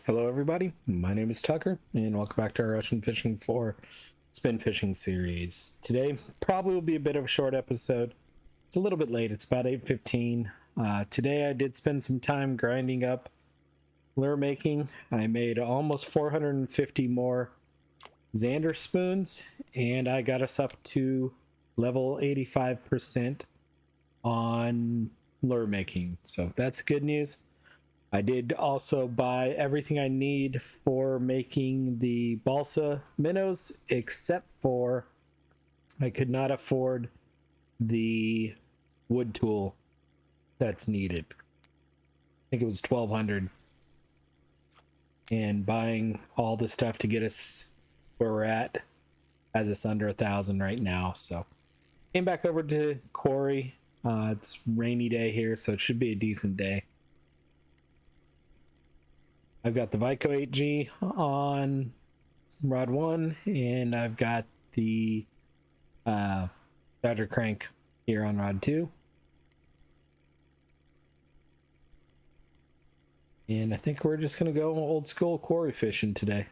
Hello, everybody. My name is Tucker, and welcome back to our Ocean Fishing for Spin Fishing series. Today, probably will be a bit of a short episode. It's a little bit late. It's about 8:15. Today, I did spend some time grinding up lure making. I made almost 450 more Xander spoons, and I got us up to level 85% on lure making. So that's good news. I did also buy everything I need for making the balsa minnows, except for I could not afford the wood tool that's needed. I think it was 1,200, and buying all the stuff to get us where we're at has us under 1,000 right now. So came back over to quarry. It's rainy day here, so it should be a decent day. I've got the Vico 8G on rod 1, and I've got the Dodger crank here on rod 2. And I think we're just going to go old school quarry fishing today.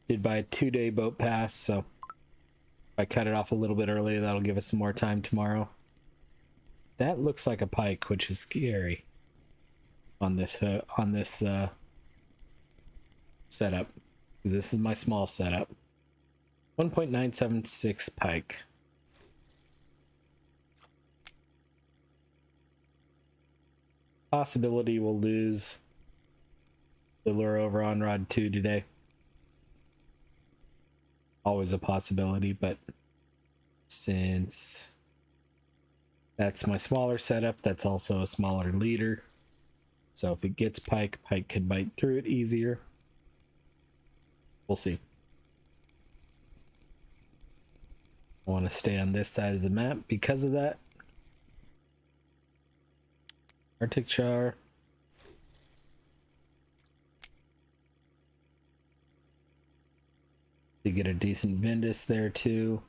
Did buy a 2-day boat pass, so if I cut it off a little bit earlier, that'll give us some more time tomorrow. That looks like a pike, which is scary on this setup, because this is my small setup. 1.976 pike. Possibility we'll lose the lure over on rod 2 today. Always a possibility, but since that's my smaller setup, that's also a smaller leader. So if it gets pike, pike could bite through it easier. We'll see. I want to stay on this side of the map because of that. Arctic char. To get a decent Vindus there too.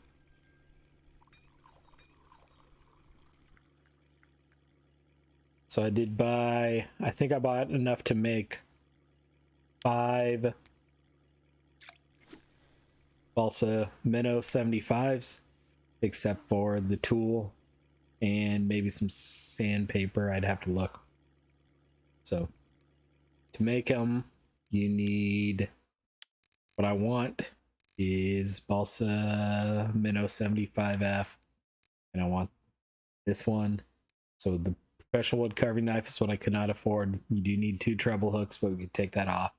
So I did buy, I think I bought enough to make 5 balsa minnow 75s, except for the tool and maybe some sandpaper. I'd have to look. So to make them, you need, what I want is balsa minnow 75F, and I want this one. So the professional wood carving knife is what I could not afford. You do need 2 treble hooks, but we could take that off.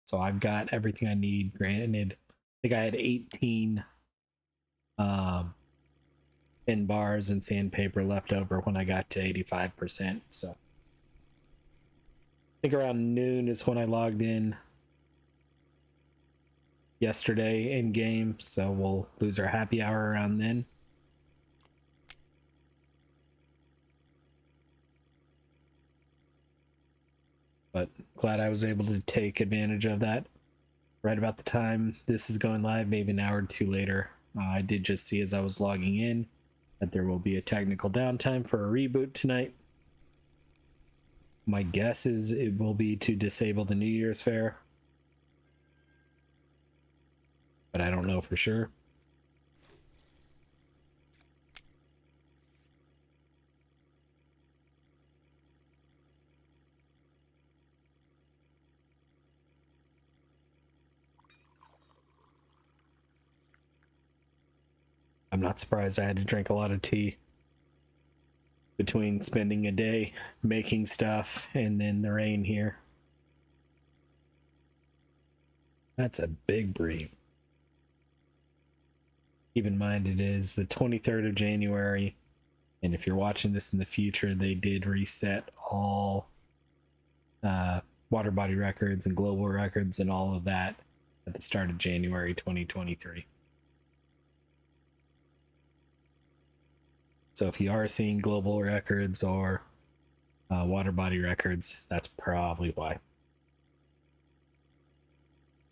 So I've got everything I need. Granted, I think I had 18 pin bars and sandpaper left over when I got to 85%. So I think around noon is when I logged in yesterday in game, so we'll lose our happy hour around then. But glad I was able to take advantage of that right about the time this is going live, maybe an hour or 2 later. I did just see as I was logging in that there will be a technical downtime for a reboot tonight. My guess is it will be to disable the New Year's Fair, but I don't know for sure. I'm not surprised I had to drink a lot of tea between spending a day making stuff and then the rain here. That's a big bream. Keep in mind it is the 23rd of January, and if you're watching this in the future, they did reset all water body records and global records and all of that at the start of January 2023. So if you are seeing global records or water body records, that's probably why.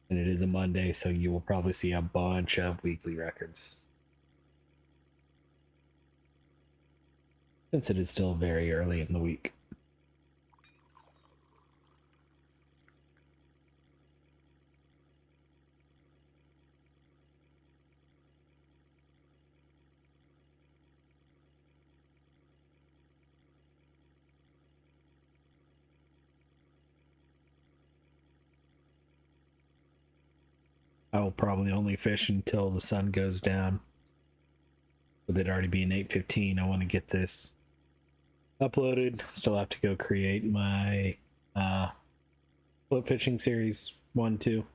And it is a Monday, so you will probably see a bunch of weekly records. Since it is still very early in the week. I will probably only fish until the sun goes down. With it already being 8:15, I want to get this uploaded. Still have to go create my float fishing series 1, 2.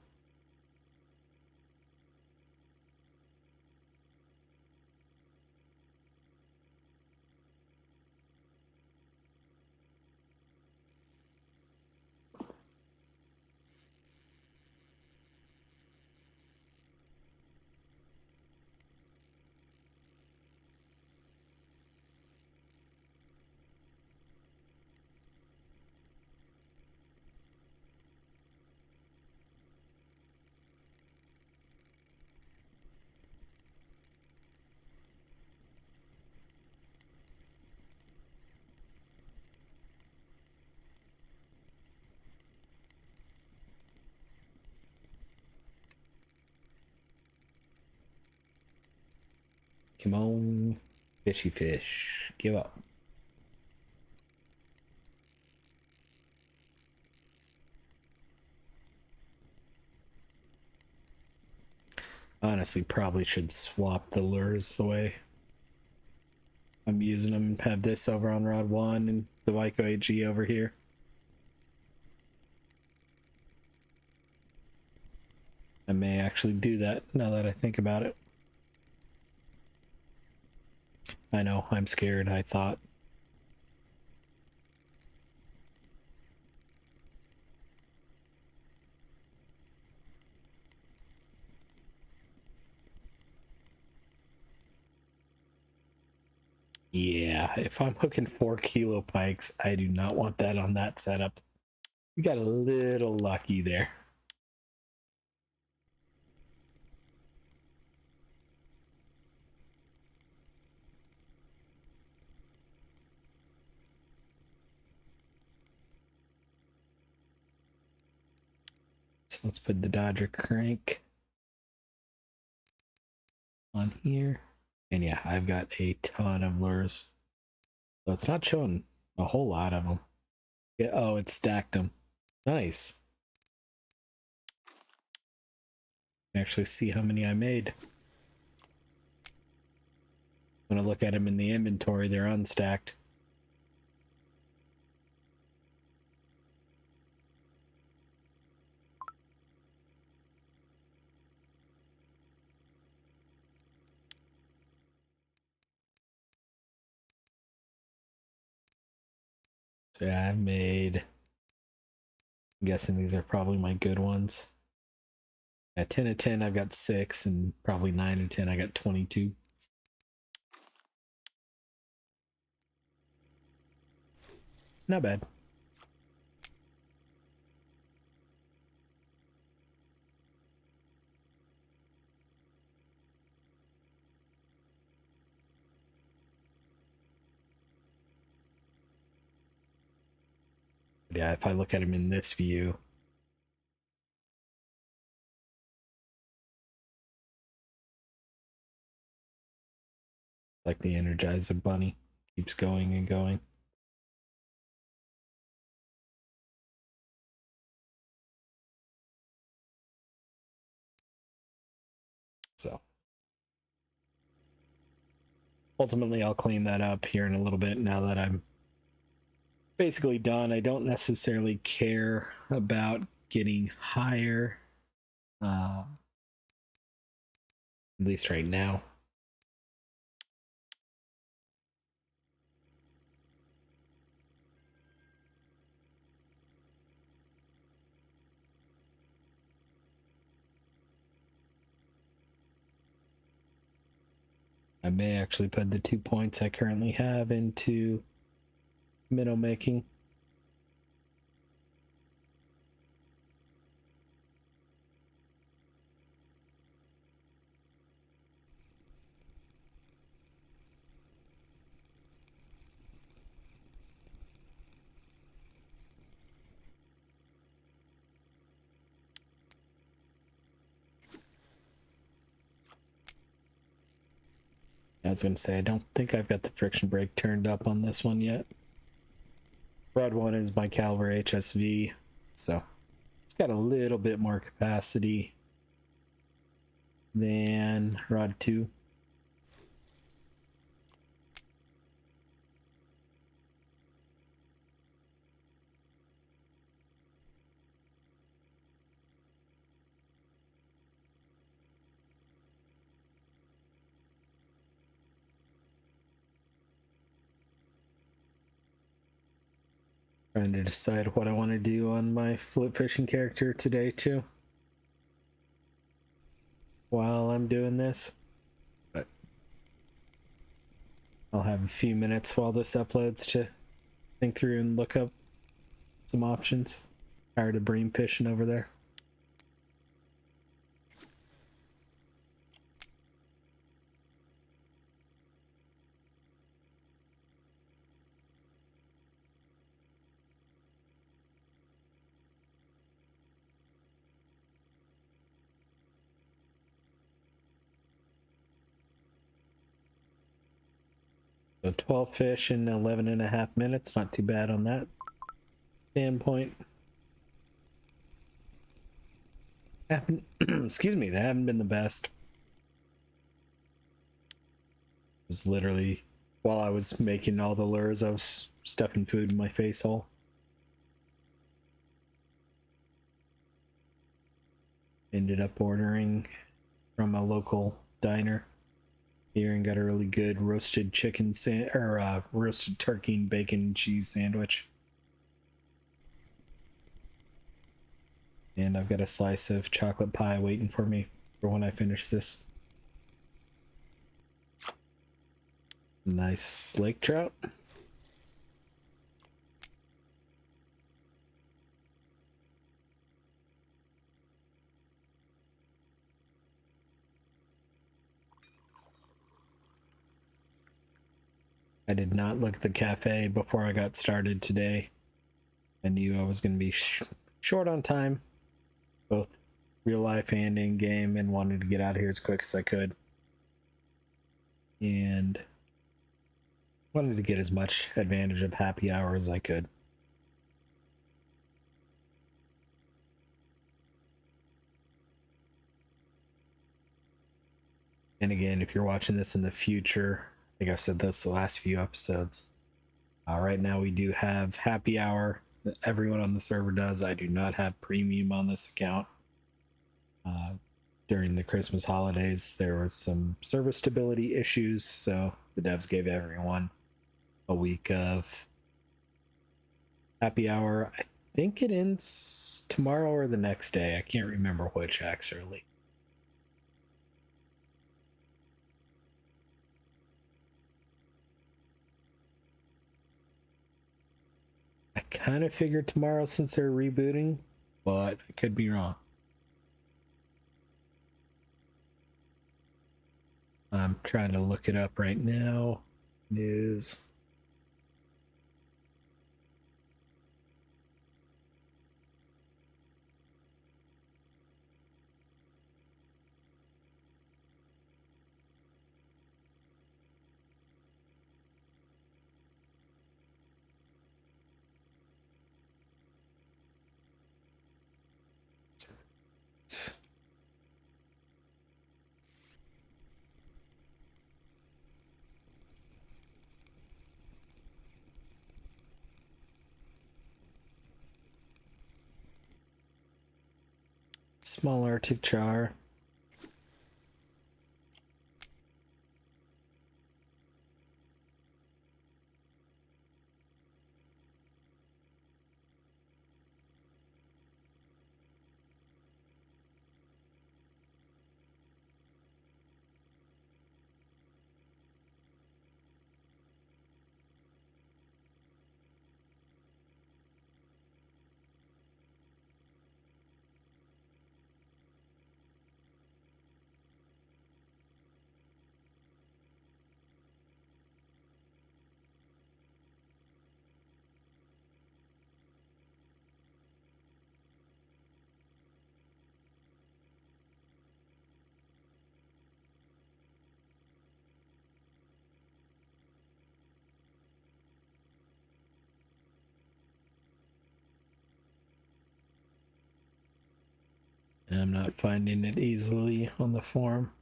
Come on, fishy fish. Give up. Honestly, probably should swap the lures the way I'm using them. Have this over on rod 1 and the Wyco AG over here. I may actually do that now that I think about it. I know, I'm scared. I thought. Yeah, if I'm hooking 4-kilo pikes, I do not want that on that setup. We got a little lucky there. So let's put the Dodger crank on here. And yeah, I've got a ton of lures. So it's not showing a whole lot of them. Yeah, oh, it stacked them. Nice. Actually see how many I made. When I look at them in the inventory, they're unstacked. So yeah, I've made, I'm guessing these are probably my good ones. At 10 of 10, I've got 6, and probably 9 of 10, I got 22. Not bad. But yeah, if I look at them in this view, like the Energizer Bunny keeps going and going. So ultimately, I'll clean that up here in a little bit now that I'm basically done. I don't necessarily care about getting higher, at least right now. I may actually put the 2 points I currently have into minnow making. was going to say, I don't think I've got the friction brake turned up on this one yet. Red one is my Caliber HSV, so it's got a little bit more capacity than Rod 2. Trying to decide what I want to do on my float fishing character today too, while I'm doing this. But I'll have a few minutes while this uploads to think through and look up some options. Tired of bream fishing over there. So 12 fish in 11 and a half minutes. Not too bad on that standpoint. Excuse me, they haven't been the best. It was literally, while I was making all the lures, I was stuffing food in my face hole. Ended up ordering from a local diner here and got a really good roasted chicken roasted turkey and bacon and cheese sandwich. And I've got a slice of chocolate pie waiting for me for when I finish this. Nice lake trout. I did not look at the cafe before I got started today. I knew I was going to be short on time, both real life and in game, and wanted to get out of here as quick as I could. And wanted to get as much advantage of happy hour as I could. And again, if you're watching this in the future, I think I've said this the last few episodes. Right now we do have happy hour that everyone on the server does. I do not have premium on this account. During the Christmas holidays, there were some server stability issues, so the devs gave everyone a week of happy hour. I think it ends tomorrow or the next day. I can't remember which actually. I kind of figured tomorrow since they're rebooting, but I could be wrong. I'm trying to look it up right now. News. Small Arctic char. I'm not finding it easily on the form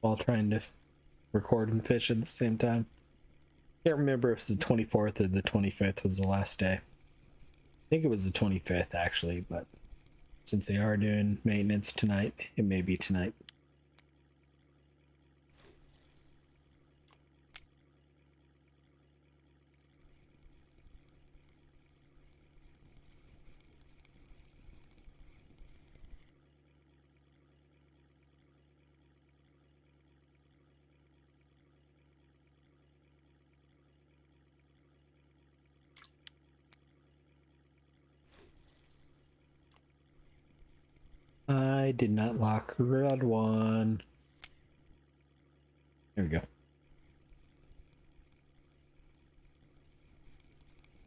while trying to record and fish at the same time. Can't remember if it's the 24th or the 25th was the last day. I think it was the 25th actually, but since they are doing maintenance tonight, it may be tonight. I did not lock rod one. There we go.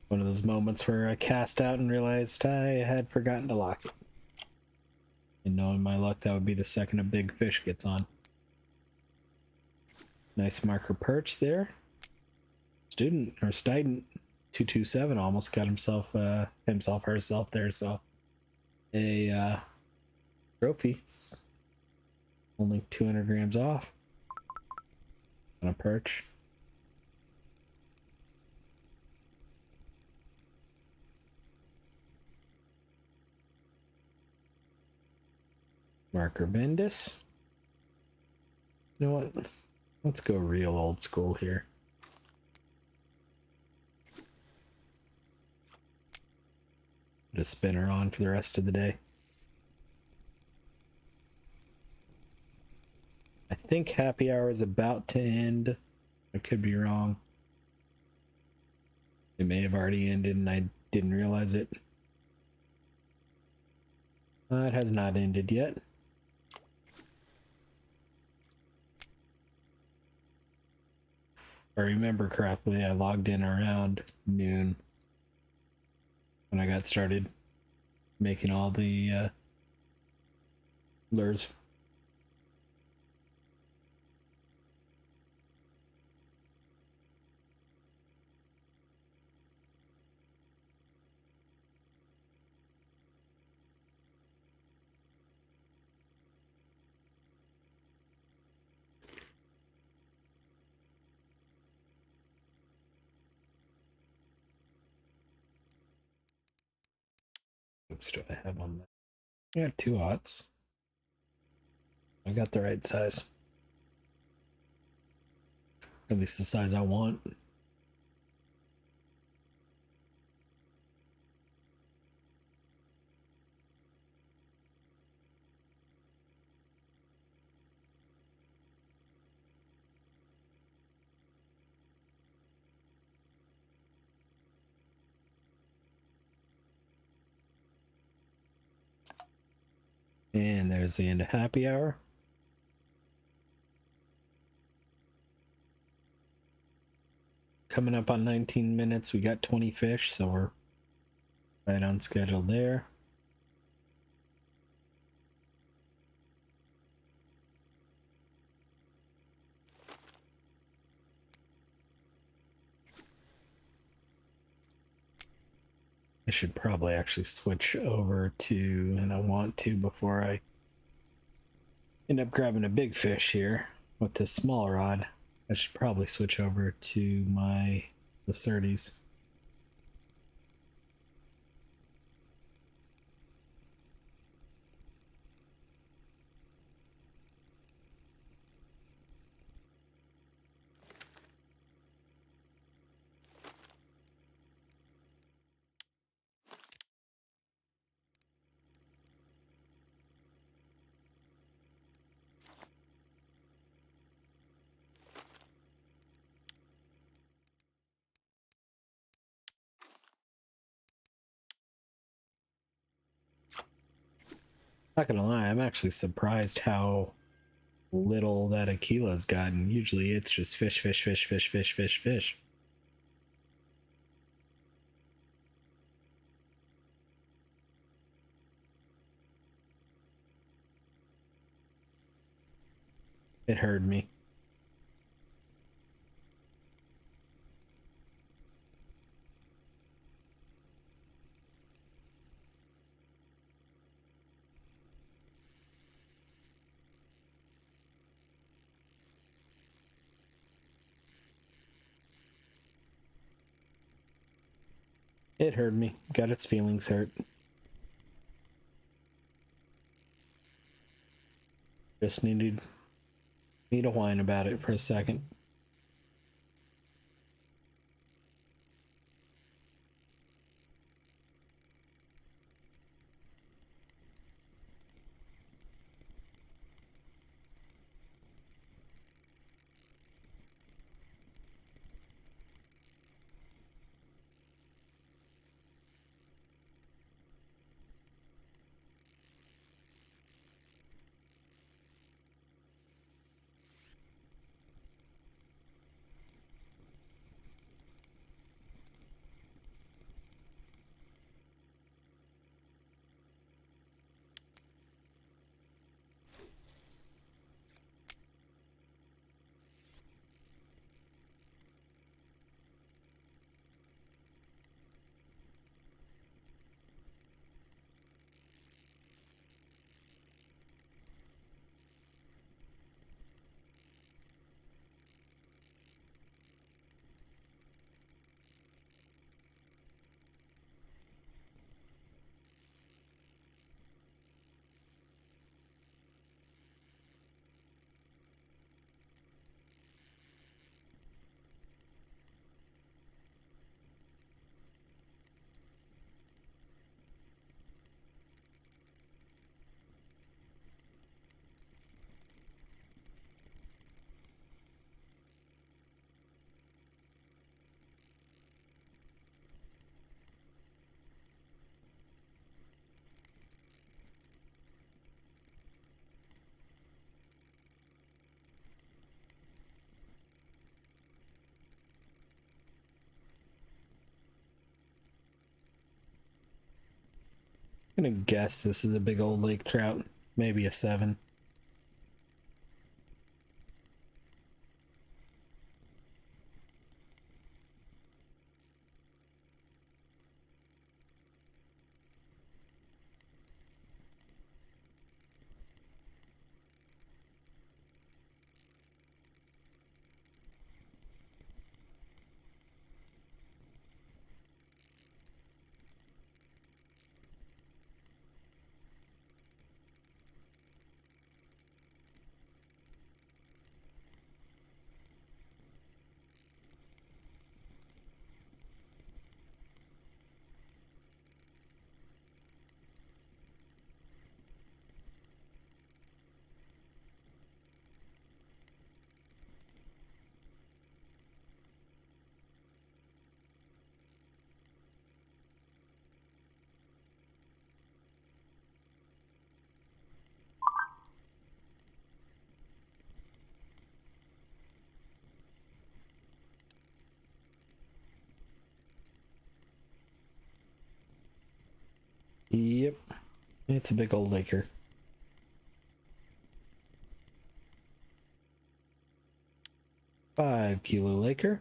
One of those moments where I cast out and realized I had forgotten to lock it. And knowing my luck, that would be the second a big fish gets on. Nice marker perch there. Student or student 227 almost got himself herself there, so a trophy. Only 200 grams off on a perch. Marker Bendis. You know what? Let's go real old school here. Put a spinner on for the rest of the day. I think happy hour is about to end. I could be wrong. It may have already ended and I didn't realize it. It has not ended yet. If I remember correctly, I logged in around noon when I got started making all the lures. What do I have on that? I got 2/0. I got the right size. At least the size I want. And there's the end of happy hour. Coming up on 19 minutes, we got 20 fish, so we're right on schedule there. I should probably actually switch over to, and I want to before I end up grabbing a big fish here with this small rod. I should probably switch over to my Lacertes. Not gonna lie, I'm actually surprised how little that Aquila's gotten. Usually it's just fish, fish, fish, fish, fish, fish, fish. It heard me. It hurt me. Got its feelings hurt. Just needed me to whine about it for a second. I'm gonna guess this is a big old lake trout. Maybe a 7. Yep, it's a big old laker. 5 kilo laker.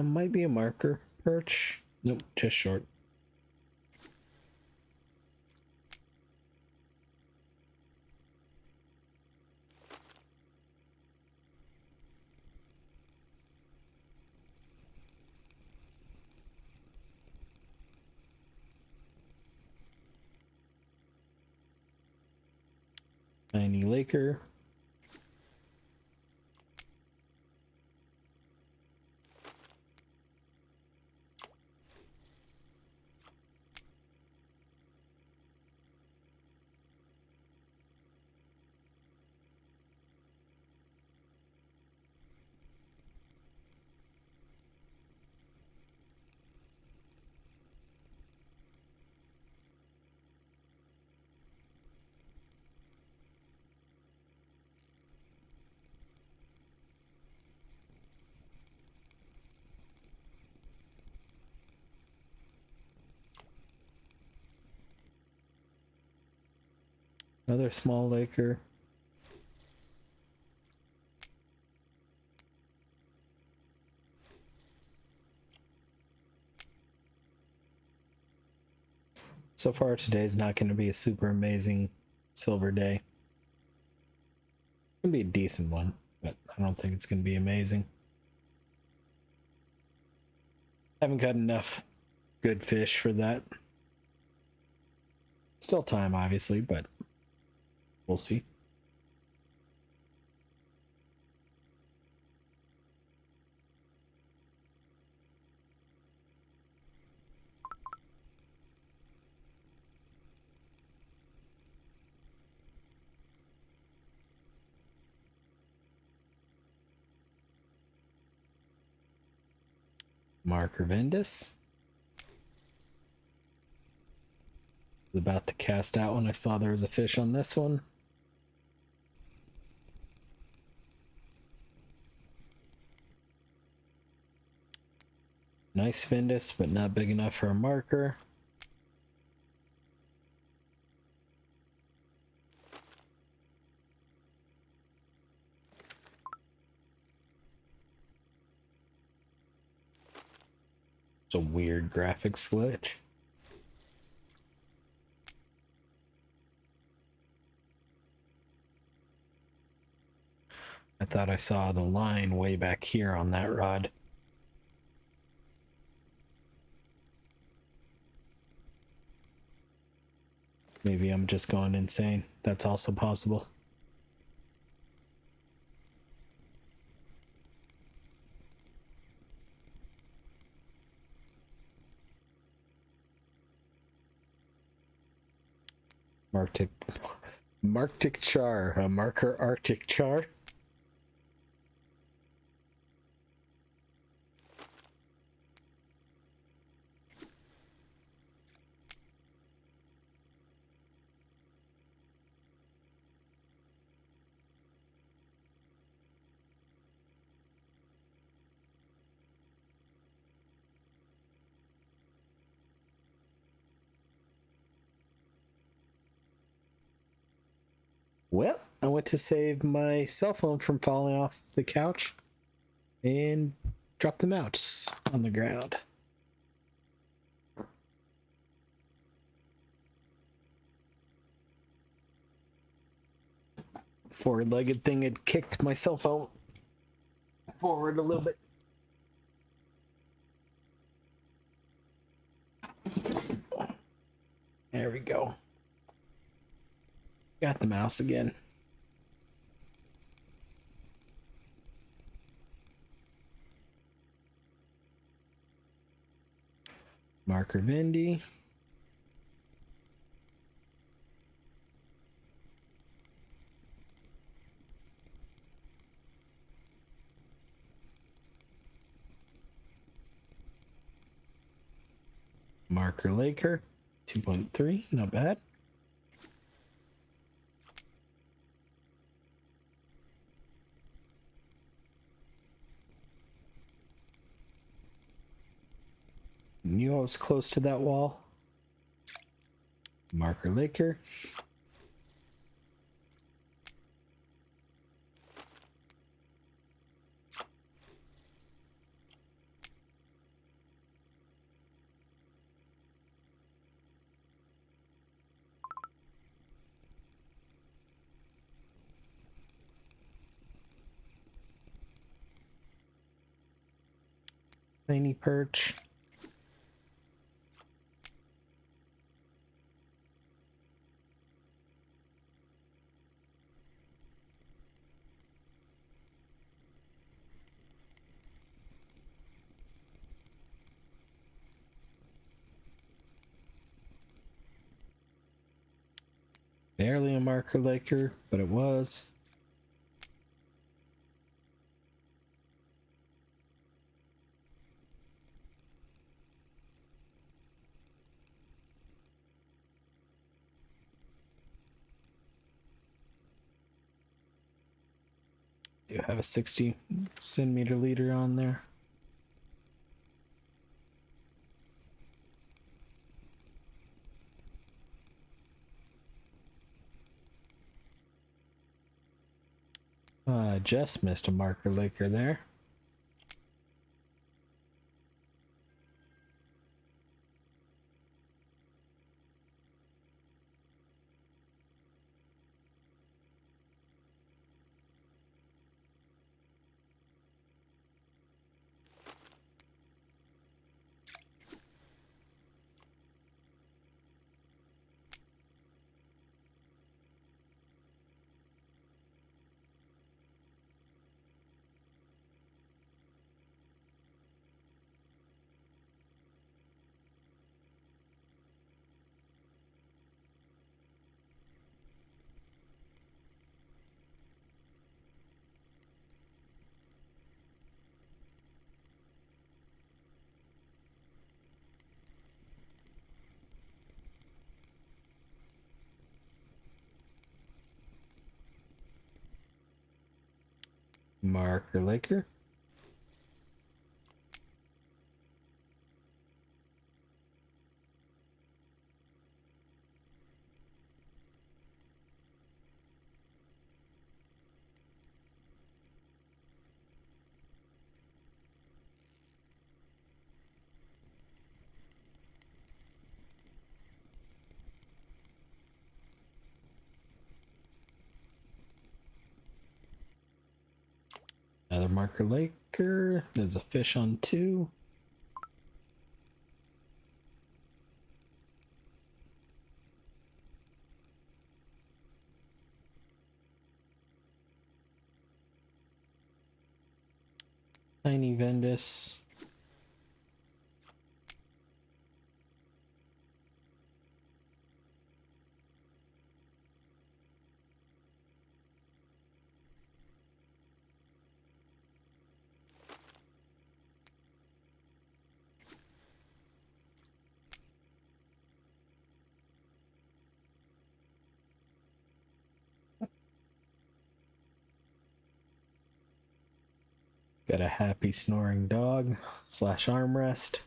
Might be a marker perch. Nope, just short. Tiny laker. Another small laker. So far today's not going to be a super amazing silver day. It's going to be a decent one, but I don't think it's going to be amazing. Haven't got enough good fish for that. Still time, obviously, but we'll see. Marker Vendus. Was about to cast out when I saw there was a fish on this one. Nice Vendus, but not big enough for a marker. It's a weird graphics glitch. I thought I saw the line way back here on that rod. Maybe I'm just going insane. That's also possible. Marctic char, a marker Arctic char. Well, I went to save my cell phone from falling off the couch and dropped the mouse on the ground. Four-legged thing had kicked my cell phone forward a little bit. There we go. Got the mouse again. Marker Vindy. Marker Laker. 2.3, not bad. Knew I was close to that wall. Marker Laker. Tiny perch. Barely a marker laker, but it was. You have a 60 centimeter leader on there. Just missed a marker laker there. Marker laker. Another marker laker. There's a fish on 2. Tiny Vendus. Got a happy snoring dog / armrest.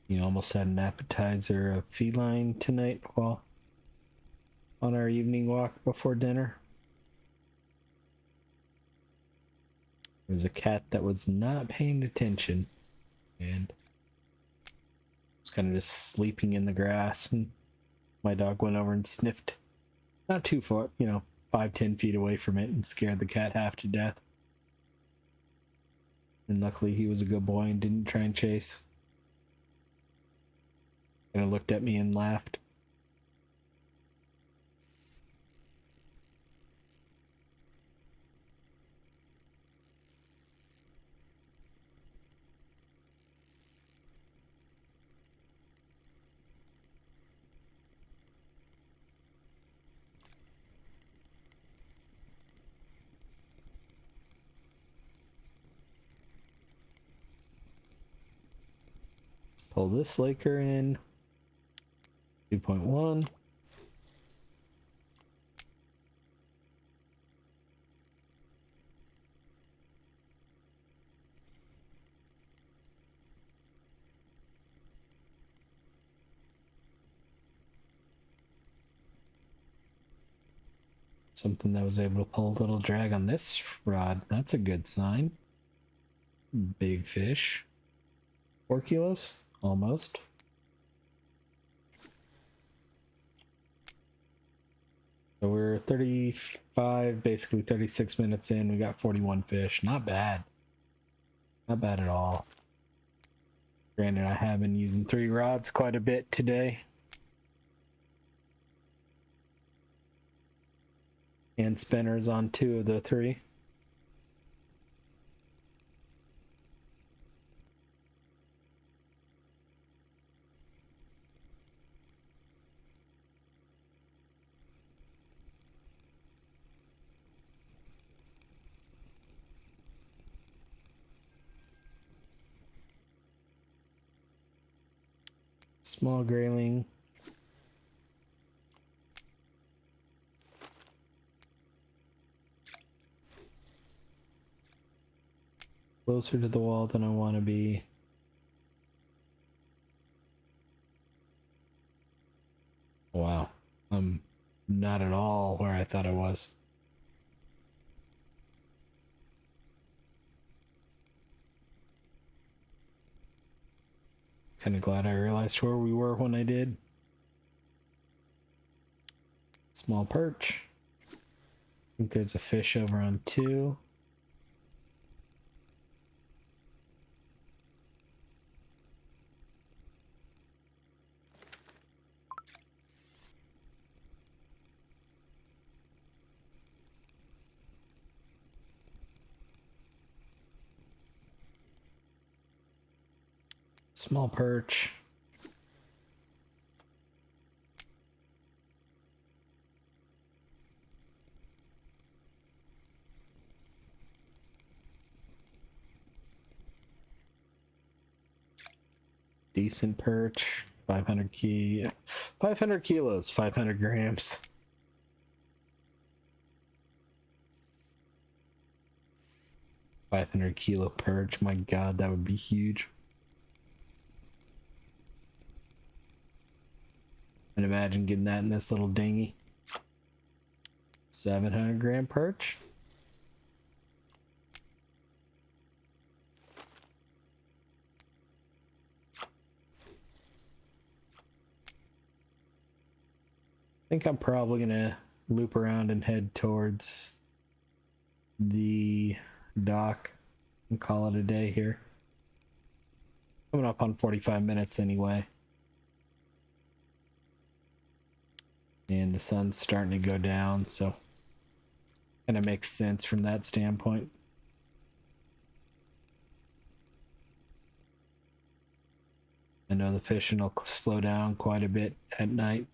You almost had an appetizer of feline tonight while on our evening walk before dinner. There's a cat that was not paying attention and was kind of just sleeping in the grass, and my dog went over and sniffed not too far, 5-10 feet away from it, and scared the cat half to death. And luckily he was a good boy and didn't try and chase. And looked at me and laughed. Pull this laker in. 2.1. Something that was able to pull a little drag on this rod. That's a good sign. Big fish. 4 kilos? Almost. So we're 35, basically 36 minutes in. We got 41 fish. Not bad. Not bad at all. Granted, I have been using 3 rods quite a bit today. And spinners on 2 of the 3. Small grayling. Closer to the wall than I want to be. Wow. I'm not at all where I thought I was. Kind of glad I realized where we were when I did. Small perch. I think there's a fish over on 2. Small perch. Decent perch. 500 kilos, 500 grams. $500 perch. My God, that would be huge. And imagine getting that in this little dinghy. 700-gram perch. I think I'm probably gonna loop around and head towards the dock and call it a day here. Coming up on 45 minutes anyway. And the sun's starting to go down, so kind of makes sense from that standpoint. I know the fishing will slow down quite a bit at night.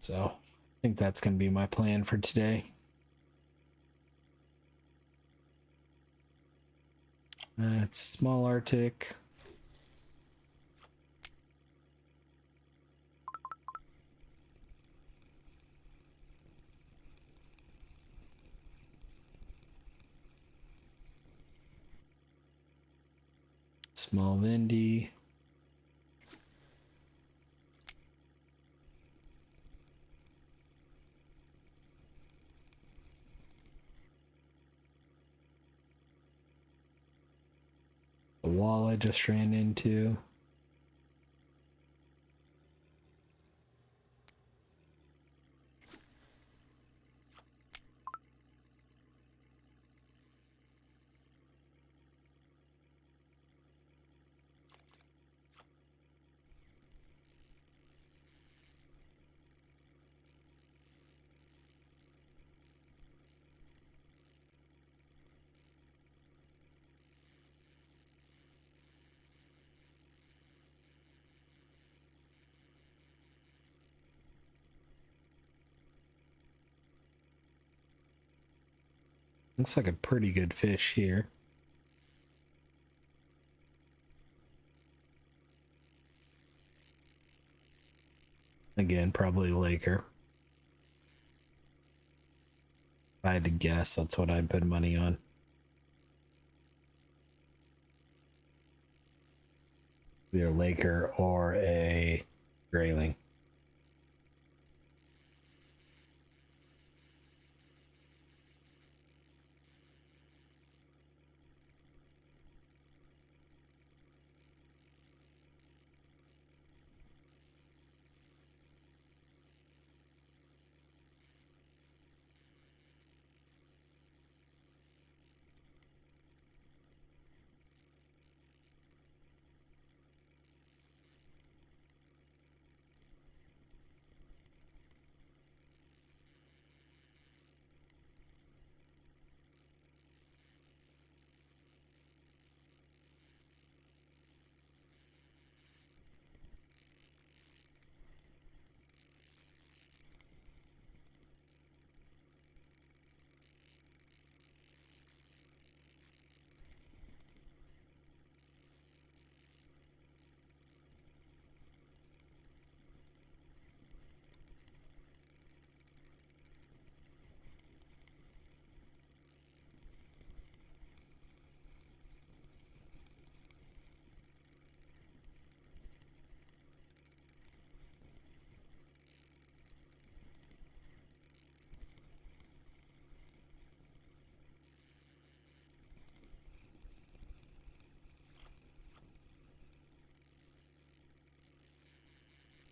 So I think that's going to be my plan for today. It's a small Arctic. Small Vindy. The wall I just ran into. Looks like a pretty good fish here. Again, probably Laker. If I had to guess, that's what I'd put money on. Either Laker or a grayling.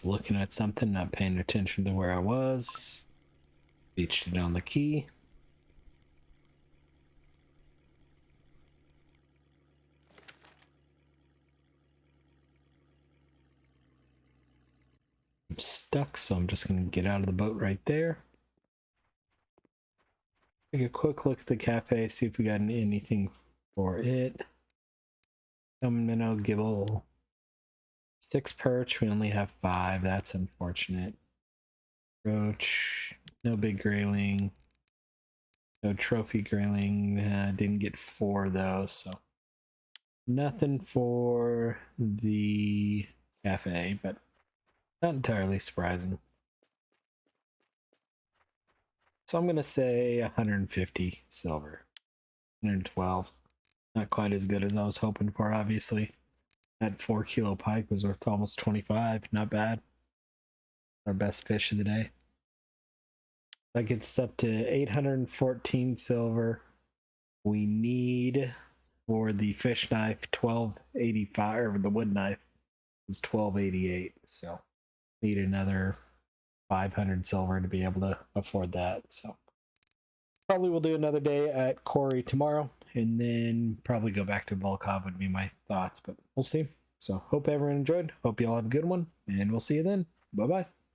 was looking at something, not paying attention to where I was. Beached it on the key. I'm stuck, so I'm just going to get out of the boat right there. Take a quick look at the cafe, see if we got anything for it. Minnow, gibble. 6 perch, we only have 5. That's unfortunate. Roach, no big grayling. No trophy grayling. Didn't get 4 though, so nothing for the cafe, but not entirely surprising. So I'm gonna say 150 silver. 112. Not quite as good as I was hoping for, obviously. That 4 kilo pike was worth almost 25. Not bad. Our best fish of the day. That gets up to 814 silver. We need for the fish knife 1285, or the wood knife is 1288. So need another 500 silver to be able to afford that. So probably we'll do another day at Quarry tomorrow, and then probably go back to Volkov would be my thoughts, but we'll see. So hope everyone enjoyed. Hope you all have a good one, and we'll see you then. Bye bye.